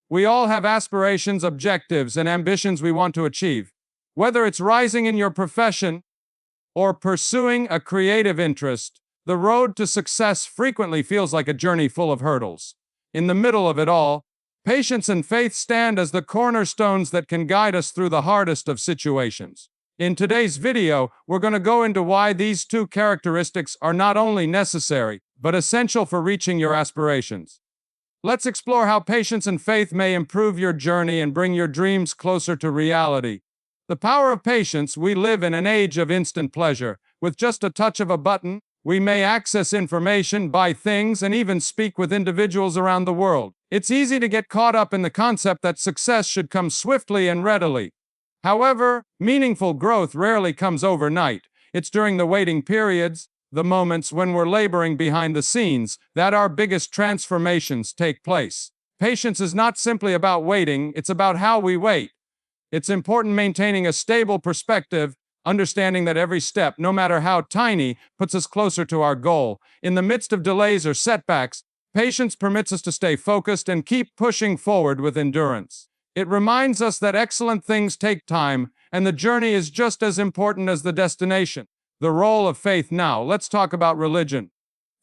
We all have aspirations, objectives, and ambitions we want to achieve. Whether it's rising in your profession or pursuing a creative interest, the road to success frequently feels like a journey full of hurdles. In the middle of it all, patience and faith stand as the cornerstones that can guide us through the hardest of situations. In today's video, we're going to go into why these two characteristics are not only necessary, but essential for reaching your aspirations. Let's explore how patience and faith may improve your journey and bring your dreams closer to reality. The power of patience. We live in an age of instant pleasure. With just a touch of a button, we may access information, buy things, and even speak with individuals around the world. It's easy to get caught up in the concept that success should come swiftly and readily. However, meaningful growth rarely comes overnight. It's during the waiting periods, the moments when we're laboring behind the scenes, that our biggest transformations take place. Patience is not simply about waiting, it's about how we wait. It's important maintaining a stable perspective, understanding that every step, no matter how tiny, puts us closer to our goal. In the midst of delays or setbacks, patience permits us to stay focused and keep pushing forward with endurance. It reminds us that excellent things take time, and the journey is just as important as the destination. The role of faith. Now, let's talk about religion.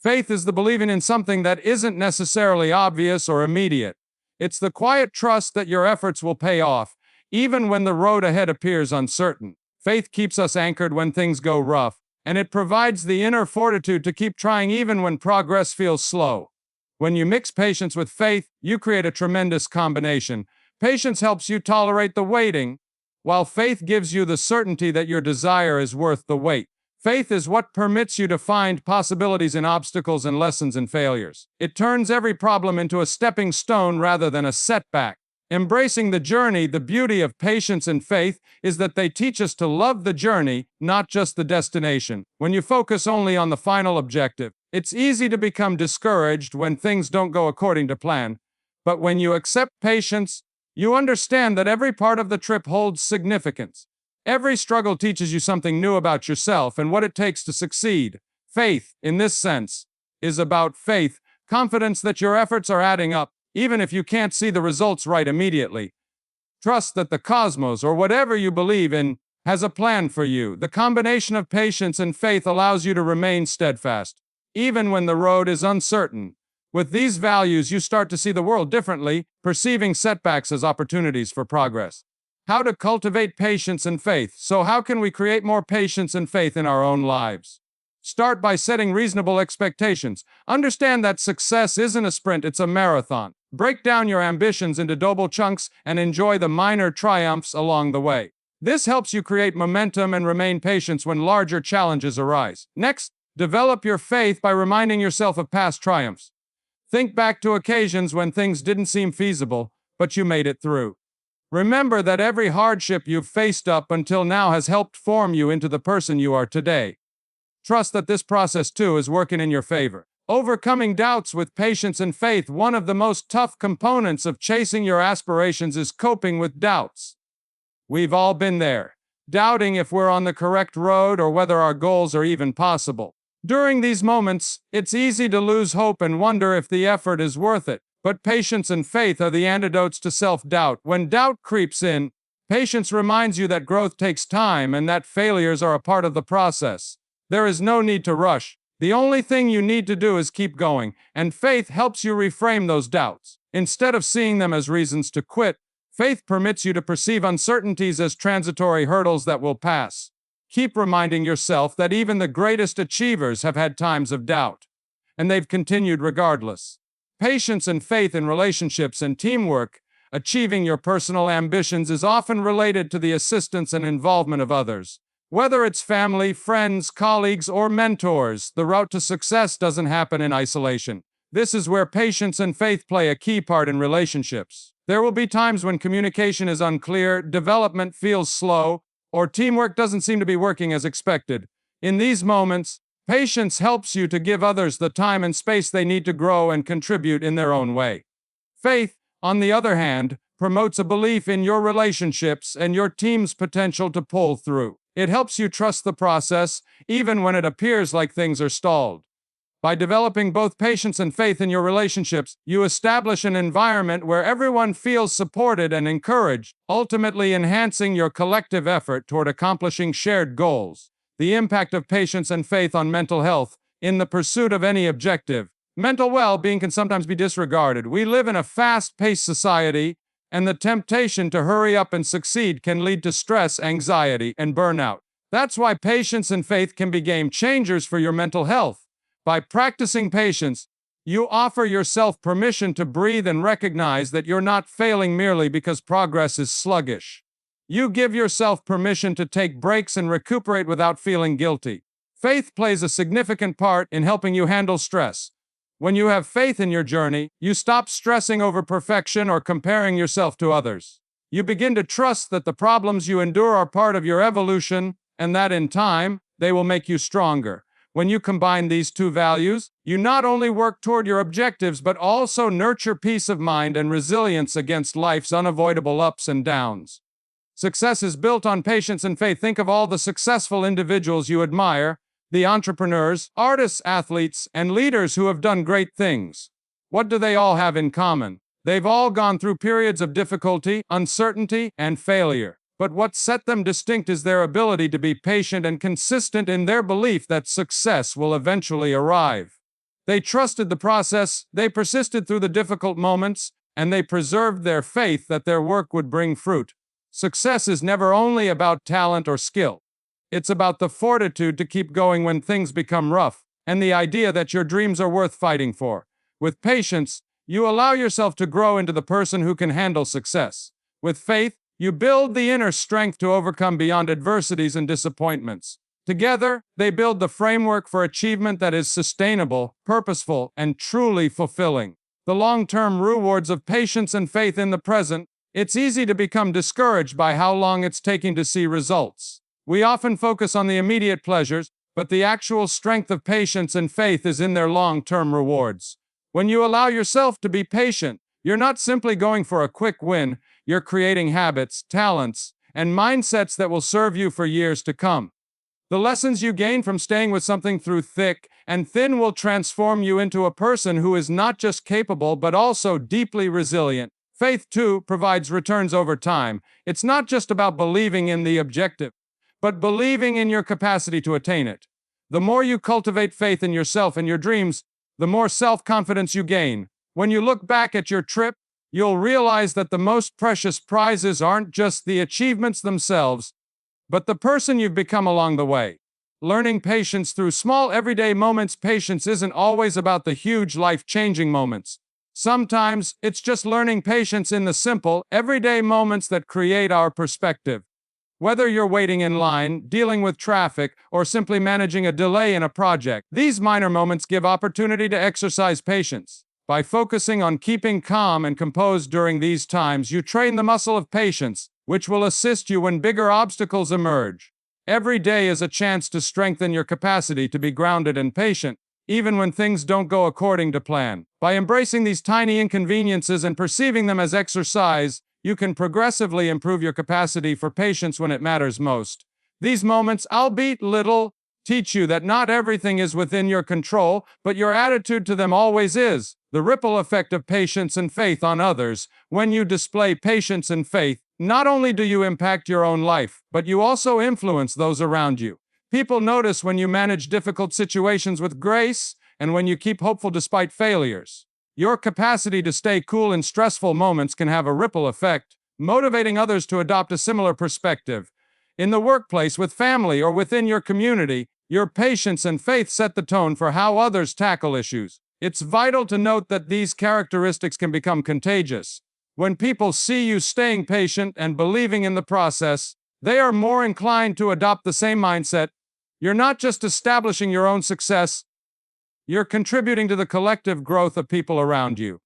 Faith is the believing in something that isn't necessarily obvious or immediate. It's the quiet trust that your efforts will pay off, even when the road ahead appears uncertain. Faith keeps us anchored when things go rough, and it provides the inner fortitude to keep trying even when progress feels slow. When you mix patience with faith, you create a tremendous combination. Patience helps you tolerate the waiting, while faith gives you the certainty that your desire is worth the wait. Faith is what permits you to find possibilities in obstacles and lessons in failures. It turns every problem into a stepping stone rather than a setback. Embracing the journey. The beauty of patience and faith is that they teach us to love the journey, not just the destination. When you focus only on the final objective, it's easy to become discouraged when things don't go according to plan. But when you accept patience, you understand that every part of the trip holds significance. Every struggle teaches you something new about yourself and what it takes to succeed. Faith, in this sense, is about faith, confidence that your efforts are adding up, even if you can't see the results right immediately. Trust that the cosmos, or whatever you believe in, has a plan for you. The combination of patience and faith allows you to remain steadfast, even when the road is uncertain. With these values, you start to see the world differently, perceiving setbacks as opportunities for progress. How to cultivate patience and faith. So how can we create more patience and faith in our own lives? Start by setting reasonable expectations. Understand that success isn't a sprint, it's a marathon. Break down your ambitions into doable chunks and enjoy the minor triumphs along the way. This helps you create momentum and remain patient when larger challenges arise. Next, develop your faith by reminding yourself of past triumphs. Think back to occasions when things didn't seem feasible, but you made it through. Remember that every hardship you've faced up until now has helped form you into the person you are today. Trust that this process too is working in your favor. Overcoming doubts with patience and faith. One of the most tough components of chasing your aspirations is coping with doubts. We've all been there, doubting if we're on the correct road or whether our goals are even possible. During these moments, it's easy to lose hope and wonder if the effort is worth it. But patience and faith are the antidotes to self-doubt. When doubt creeps in, patience reminds you that growth takes time and that failures are a part of the process. There is no need to rush. The only thing you need to do is keep going, and faith helps you reframe those doubts. Instead of seeing them as reasons to quit, faith permits you to perceive uncertainties as transitory hurdles that will pass. Keep reminding yourself that even the greatest achievers have had times of doubt, and they've continued regardless. Patience and faith in relationships and teamwork. Achieving your personal ambitions is often related to the assistance and involvement of others. Whether it's family, friends, colleagues, or mentors, the route to success doesn't happen in isolation. This is where patience and faith play a key part in relationships. There will be times when communication is unclear, development feels slow, or teamwork doesn't seem to be working as expected. In these moments, patience helps you to give others the time and space they need to grow and contribute in their own way. Faith, on the other hand, promotes a belief in your relationships and your team's potential to pull through. It helps you trust the process, even when it appears like things are stalled. By developing both patience and faith in your relationships, you establish an environment where everyone feels supported and encouraged, ultimately enhancing your collective effort toward accomplishing shared goals. The impact of patience and faith on mental health. In the pursuit of any objective, mental well-being can sometimes be disregarded. We live in a fast-paced society, and the temptation to hurry up and succeed can lead to stress, anxiety, and burnout. That's why patience and faith can be game changers for your mental health. By practicing patience, you offer yourself permission to breathe and recognize that you're not failing merely because progress is sluggish. You give yourself permission to take breaks and recuperate without feeling guilty. Faith plays a significant part in helping you handle stress. When you have faith in your journey, you stop stressing over perfection or comparing yourself to others. You begin to trust that the problems you endure are part of your evolution, and that in time, they will make you stronger. When you combine these two values, you not only work toward your objectives but also nurture peace of mind and resilience against life's unavoidable ups and downs. Success is built on patience and faith. Think of all the successful individuals you admire, the entrepreneurs, artists, athletes, and leaders who have done great things. What do they all have in common? They've all gone through periods of difficulty, uncertainty, and failure. But what set them distinct is their ability to be patient and consistent in their belief that success will eventually arrive. They trusted the process, they persisted through the difficult moments, and they preserved their faith that their work would bring fruit. Success is never only about talent or skill. It's about the fortitude to keep going when things become rough, and the idea that your dreams are worth fighting for. With patience, you allow yourself to grow into the person who can handle success. With faith, you build the inner strength to overcome beyond adversities and disappointments. Together, they build the framework for achievement that is sustainable, purposeful, and truly fulfilling. The long-term rewards of patience and faith in the present. It's easy to become discouraged by how long it's taking to see results. We often focus on the immediate pleasures, but the actual strength of patience and faith is in their long-term rewards. When you allow yourself to be patient, you're not simply going for a quick win, you're creating habits, talents, and mindsets that will serve you for years to come. The lessons you gain from staying with something through thick and thin will transform you into a person who is not just capable but also deeply resilient. Faith, too, provides returns over time. It's not just about believing in the objective, but believing in your capacity to attain it. The more you cultivate faith in yourself and your dreams, the more self-confidence you gain. When you look back at your trip, you'll realize that the most precious prizes aren't just the achievements themselves, but the person you've become along the way. Learning patience through small everyday moments. Patience isn't always about the huge life-changing moments. Sometimes, it's just learning patience in the simple, everyday moments that create our perspective. Whether you're waiting in line, dealing with traffic, or simply managing a delay in a project, these minor moments give opportunity to exercise patience. By focusing on keeping calm and composed during these times, you train the muscle of patience, which will assist you when bigger obstacles emerge. Every day is a chance to strengthen your capacity to be grounded and patient, even when things don't go according to plan. By embracing these tiny inconveniences and perceiving them as exercise, you can progressively improve your capacity for patience when it matters most. These moments, albeit little, teach you that not everything is within your control, but your attitude to them always is. The ripple effect of patience and faith on others. When you display patience and faith, not only do you impact your own life, but you also influence those around you. People notice when you manage difficult situations with grace, and when you keep hopeful despite failures. Your capacity to stay cool in stressful moments can have a ripple effect, motivating others to adopt a similar perspective. In the workplace, with family, or within your community, your patience and faith set the tone for how others tackle issues. It's vital to note that these characteristics can become contagious. When people see you staying patient and believing in the process, they are more inclined to adopt the same mindset. You're not just establishing your own success, you're contributing to the collective growth of people around you.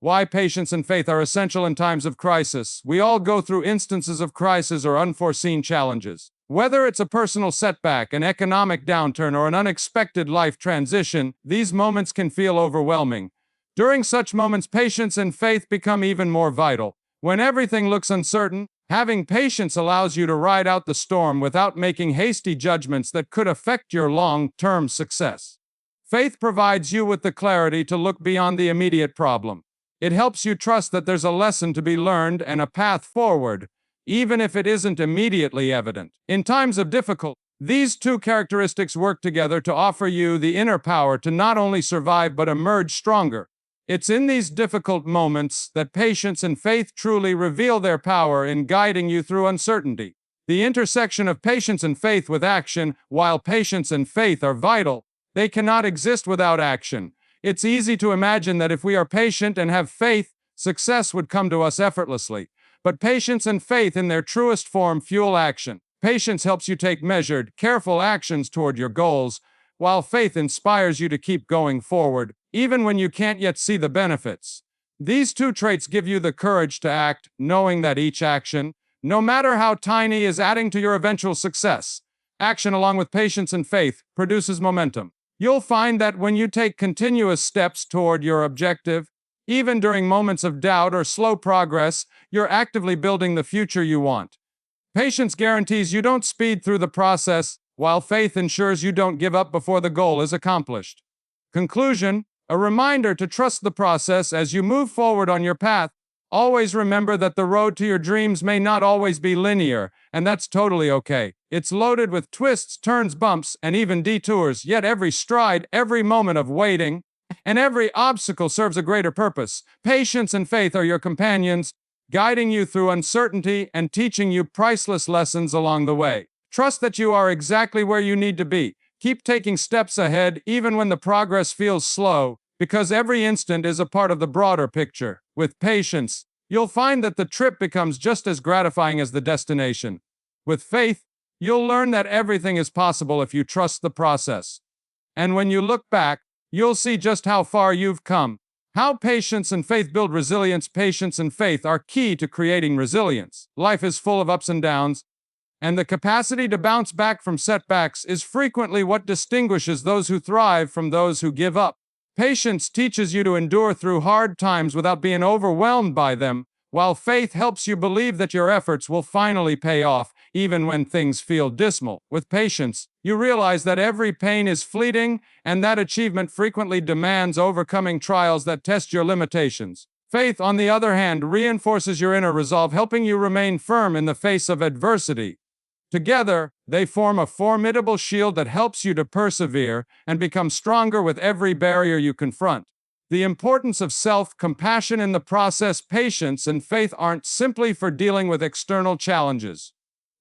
Why patience and faith are essential in times of crisis. We all go through instances of crisis or unforeseen challenges. Whether it's a personal setback, an economic downturn, or an unexpected life transition, these moments can feel overwhelming. During such moments, patience and faith become even more vital. When everything looks uncertain, having patience allows you to ride out the storm without making hasty judgments that could affect your long-term success. Faith provides you with the clarity to look beyond the immediate problem. It helps you trust that there's a lesson to be learned and a path forward, even if it isn't immediately evident. In times of difficulty, these two characteristics work together to offer you the inner power to not only survive but emerge stronger. It's in these difficult moments that patience and faith truly reveal their power in guiding you through uncertainty. The intersection of patience and faith with action, while patience and faith are vital, they cannot exist without action. It's easy to imagine that if we are patient and have faith, success would come to us effortlessly. But patience and faith in their truest form fuel action. Patience helps you take measured, careful actions toward your goals, while faith inspires you to keep going forward, even when you can't yet see the benefits. These two traits give you the courage to act, knowing that each action, no matter how tiny, is adding to your eventual success. Action, along with patience and faith, produces momentum. You'll find that when you take continuous steps toward your objective, even during moments of doubt or slow progress, you're actively building the future you want. Patience guarantees you don't speed through the process, while faith ensures you don't give up before the goal is accomplished. Conclusion: a reminder to trust the process as you move forward on your path. Always remember that the road to your dreams may not always be linear, and that's totally okay. It's loaded with twists, turns, bumps, and even detours, yet every stride, every moment of waiting, and every obstacle serves a greater purpose. Patience and faith are your companions, guiding you through uncertainty and teaching you priceless lessons along the way. Trust that you are exactly where you need to be. Keep taking steps ahead even when the progress feels slow, because every instant is a part of the broader picture. With patience, you'll find that the trip becomes just as gratifying as the destination. With faith, you'll learn that everything is possible if you trust the process. And when you look back, you'll see just how far you've come. How patience and faith build resilience. Patience and faith are key to creating resilience. Life is full of ups and downs, and the capacity to bounce back from setbacks is frequently what distinguishes those who thrive from those who give up. Patience teaches you to endure through hard times without being overwhelmed by them, while faith helps you believe that your efforts will finally pay off, even when things feel dismal. With patience, you realize that every pain is fleeting, and that achievement frequently demands overcoming trials that test your limitations. Faith, on the other hand, reinforces your inner resolve, helping you remain firm in the face of adversity. Together, they form a formidable shield that helps you to persevere and become stronger with every barrier you confront. The importance of self-compassion in the process. Patience and faith aren't simply for dealing with external challenges.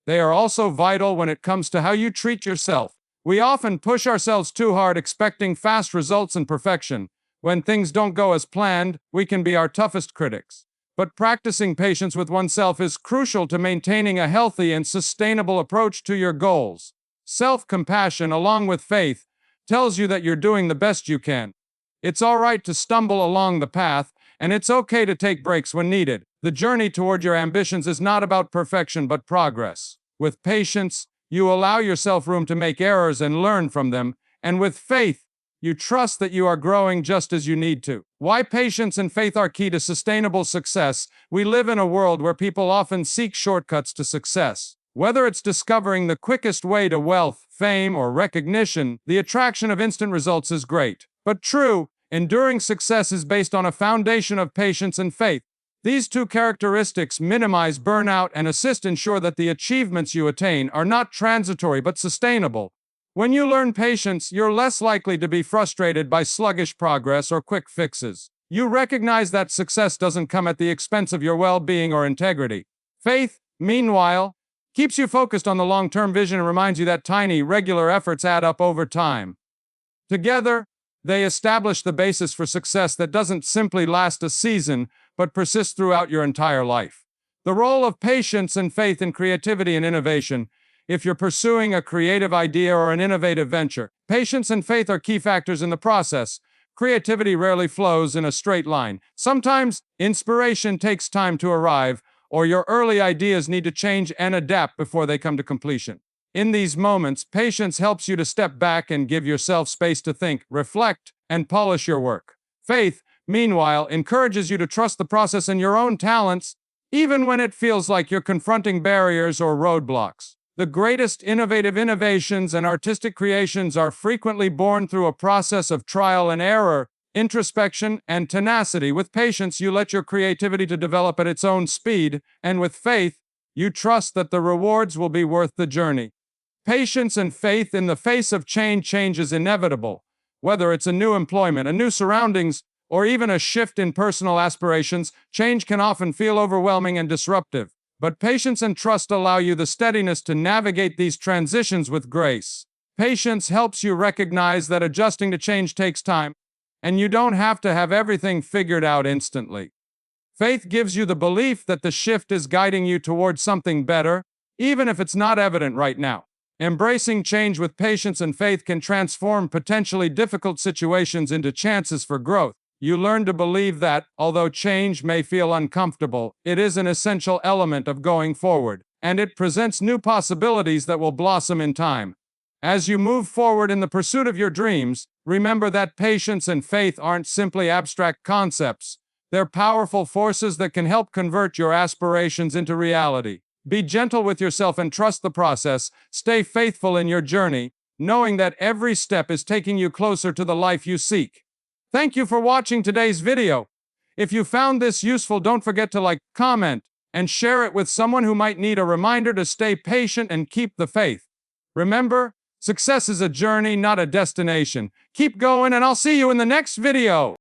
They are also vital when it comes to how you treat yourself. We often push ourselves too hard, expecting fast results and perfection. When things don't go as planned, we can be our toughest critics. But practicing patience with oneself is crucial to maintaining a healthy and sustainable approach to your goals. Self-compassion, along with faith, tells you that you're doing the best you can. It's all right to stumble along the path, and it's okay to take breaks when needed. The journey toward your ambitions is not about perfection but progress. With patience, you allow yourself room to make errors and learn from them, and with faith, you trust that you are growing just as you need to. Why patience and faith are key to sustainable success. We live in a world where people often seek shortcuts to success. Whether it's discovering the quickest way to wealth, fame, or recognition, the attraction of instant results is great. But true, enduring success is based on a foundation of patience and faith. These two characteristics minimize burnout and assist ensure that the achievements you attain are not transitory but sustainable. When you learn patience, you're less likely to be frustrated by sluggish progress or quick fixes. You recognize that success doesn't come at the expense of your well-being or integrity. Faith, meanwhile, keeps you focused on the long-term vision and reminds you that tiny, regular efforts add up over time. Together, they establish the basis for success that doesn't simply last a season, but persists throughout your entire life. The role of patience and faith in creativity and innovation. If you're pursuing a creative idea or an innovative venture, patience and faith are key factors in the process. Creativity rarely flows in a straight line. Sometimes, inspiration takes time to arrive, or your early ideas need to change and adapt before they come to completion. In these moments, patience helps you to step back and give yourself space to think, reflect, and polish your work. Faith, meanwhile, encourages you to trust the process and your own talents, even when it feels like you're confronting barriers or roadblocks. The greatest innovative innovations and artistic creations are frequently born through a process of trial and error, introspection, and tenacity. With patience, you let your creativity to develop at its own speed, and with faith, you trust that the rewards will be worth the journey. Patience and faith in the face of change. Change is inevitable. Whether it's a new employment, a new surroundings, or even a shift in personal aspirations, change can often feel overwhelming and disruptive. But patience and trust allow you the steadiness to navigate these transitions with grace. Patience helps you recognize that adjusting to change takes time, and you don't have to have everything figured out instantly. Faith gives you the belief that the shift is guiding you towards something better, even if it's not evident right now. Embracing change with patience and faith can transform potentially difficult situations into chances for growth. You learn to believe that, although change may feel uncomfortable, it is an essential element of going forward, and it presents new possibilities that will blossom in time. As you move forward in the pursuit of your dreams, remember that patience and faith aren't simply abstract concepts. They're powerful forces that can help convert your aspirations into reality. Be gentle with yourself and trust the process. Stay faithful in your journey, knowing that every step is taking you closer to the life you seek. Thank you for watching today's video. If you found this useful, don't forget to like, comment, and share it with someone who might need a reminder to stay patient and keep the faith. Remember, success is a journey, not a destination. Keep going, and I'll see you in the next video.